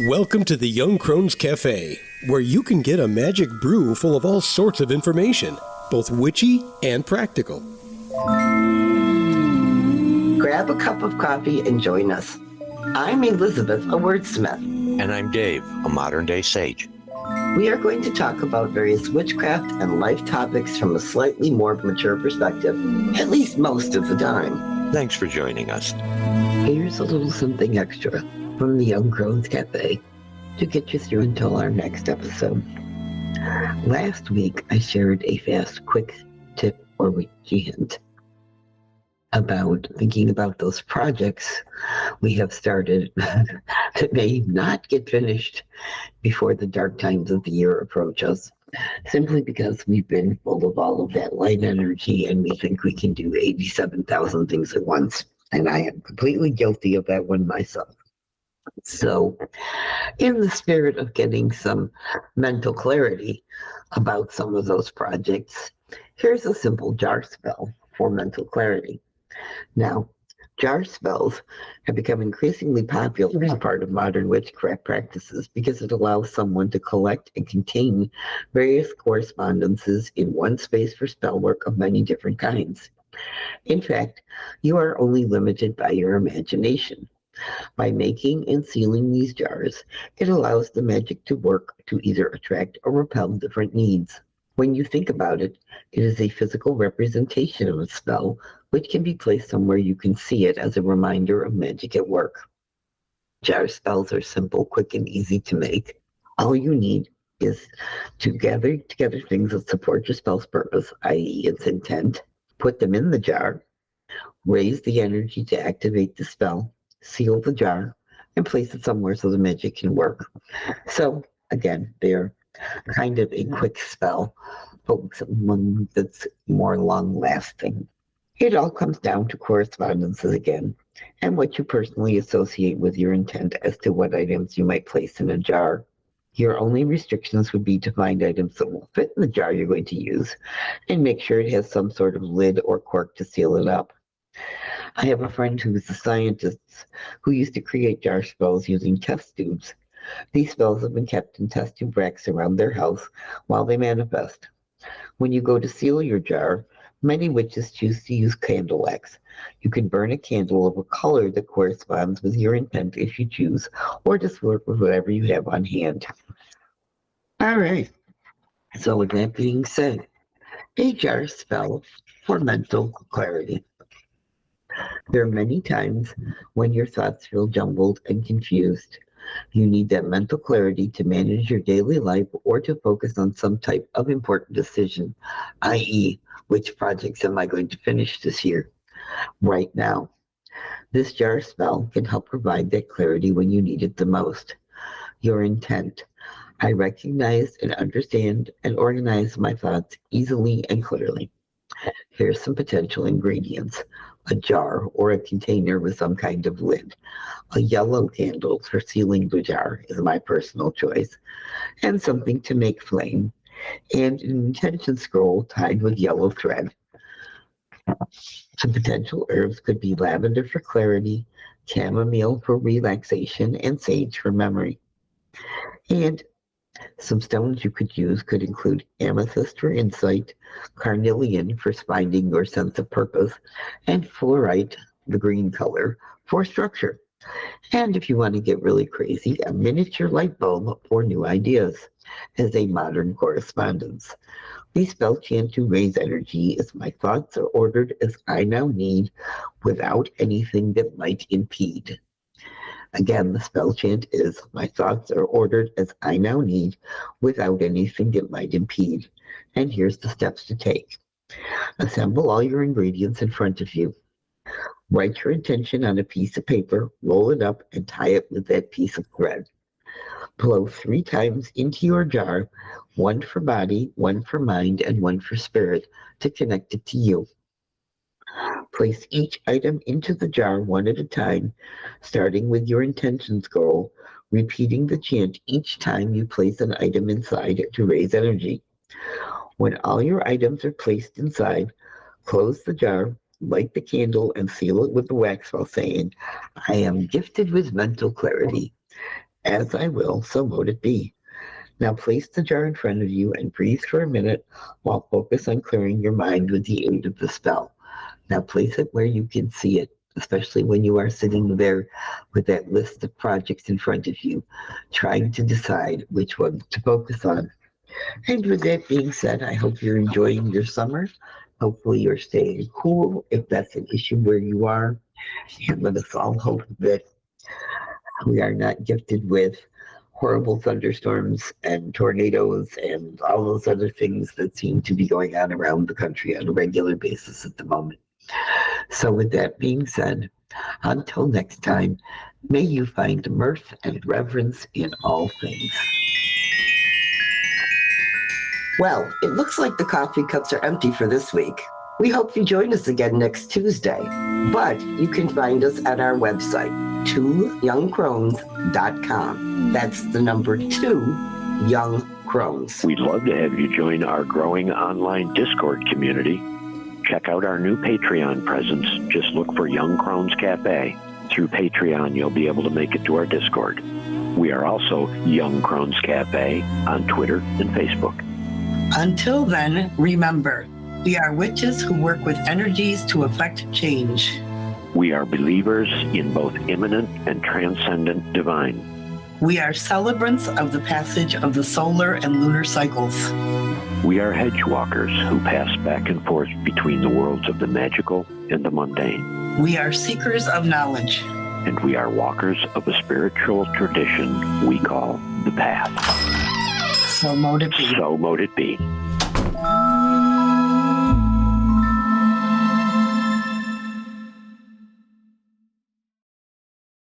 Welcome to the Young Crones Cafe, where you can get a magic brew full of all sorts of information, both witchy and practical. Grab a cup of coffee and join us. I'm Elizabeth, a wordsmith. And I'm Dave, a modern-day sage. We are going to talk about various witchcraft and life topics from a slightly more mature perspective, at least most of the time. Thanks for joining us. Here's a little something extra from the Young Crones Cafe to get you through until our next episode. Last week, I shared a fast, quick tip or witchy hint about thinking about those projects we have started that may not get finished before the dark times of the year approach us, simply because we've been full of all of that light energy and we think we can do 87,000 things at once. And I am completely guilty of that one myself. So, in the spirit of getting some mental clarity about some of those projects, here's a simple jar spell for mental clarity. Now, jar spells have become increasingly popular as part of modern witchcraft practices because it allows someone to collect and contain various correspondences in one space for spell work of many different kinds. In fact, you are only limited by your imagination. By making and sealing these jars, it allows the magic to work to either attract or repel different needs. When you think about it, it is a physical representation of a spell, which can be placed somewhere you can see it as a reminder of magic at work. Jar spells are simple, quick, and easy to make. All you need is to gather together things that support your spell's purpose, i.e. its intent, put them in the jar, raise the energy to activate the spell, seal the jar, and place it somewhere so the magic can work. So, again, they're kind of a quick spell, but one that's more long-lasting. It all comes down to correspondences again, and what you personally associate with your intent as to what items you might place in a jar. Your only restrictions would be to find items that will fit in the jar you're going to use, and make sure it has some sort of lid or cork to seal it up. I have a friend who is a scientist who used to create jar spells using test tubes. These spells have been kept in test tube racks around their house while they manifest. When you go to seal your jar, many witches choose to use candle wax. You can burn a candle of a color that corresponds with your intent if you choose, or just work with whatever you have on hand. All right. So with that being said, a jar spell for mental clarity. There are many times when your thoughts feel jumbled and confused. You need that mental clarity to manage your daily life or to focus on some type of important decision, i.e., which projects am I going to finish this year, right now. This jar spell can help provide that clarity when you need it the most. Your intent. I recognize and understand and organize my thoughts easily and clearly. Here's some potential ingredients. A jar or a container with some kind of lid. A yellow candle for sealing the jar is my personal choice. And something to make flame. And an intention scroll tied with yellow thread. Some potential herbs could be lavender for clarity, chamomile for relaxation, and sage for memory. And some stones you could use could include amethyst for insight, carnelian for finding your sense of purpose, and fluorite, the green color, for structure. And if you want to get really crazy, a miniature light bulb for new ideas as a modern correspondence. We spell chant to raise energy as my thoughts are ordered as I now need without anything that might impede. Again, the spell chant is, my thoughts are ordered as I now need without anything that might impede. And here's the steps to take. Assemble all your ingredients in front of you. Write your intention on a piece of paper, roll it up, and tie it with that piece of thread. Blow 3 times into your jar, 1 for body, 1 for mind, and 1 for spirit, to connect it to you. Place each item into the jar one at a time, starting with your intention scroll, repeating the chant each time you place an item inside to raise energy. When all your items are placed inside, close the jar, light the candle, and seal it with the wax while saying, I am gifted with mental clarity. As I will, so mote it be. Now place the jar in front of you and breathe for a minute while focus on clearing your mind with the aid of the spell. Now place it where you can see it, especially when you are sitting there with that list of projects in front of you, trying to decide which one to focus on. And with that being said, I hope you're enjoying your summer. Hopefully you're staying cool if that's an issue where you are. And let us all hope that we are not gifted with horrible thunderstorms and tornadoes and all those other things that seem to be going on around the country on a regular basis at the moment. So with that being said, until next time, may you find mirth and reverence in all things. Well, it looks like the coffee cups are empty for this week. We hope you join us again next Tuesday, but you can find us at our website, 2youngcrones.com. That's the number 2, Young Crones. We'd love to have you join our growing online Discord community. Check out our new Patreon presence. Just look for Young Crones Cafe. Through Patreon, you'll be able to make it to our Discord. We are also Young Crones Cafe on Twitter and Facebook. Until then, remember, we are witches who work with energies to effect change. We are believers in both immanent and transcendent divine. We are celebrants of the passage of the solar and lunar cycles. We are hedge walkers who pass back and forth between the worlds of the magical and the mundane. We are seekers of knowledge. And we are walkers of a spiritual tradition we call the Path. So mote it be. So mote it be.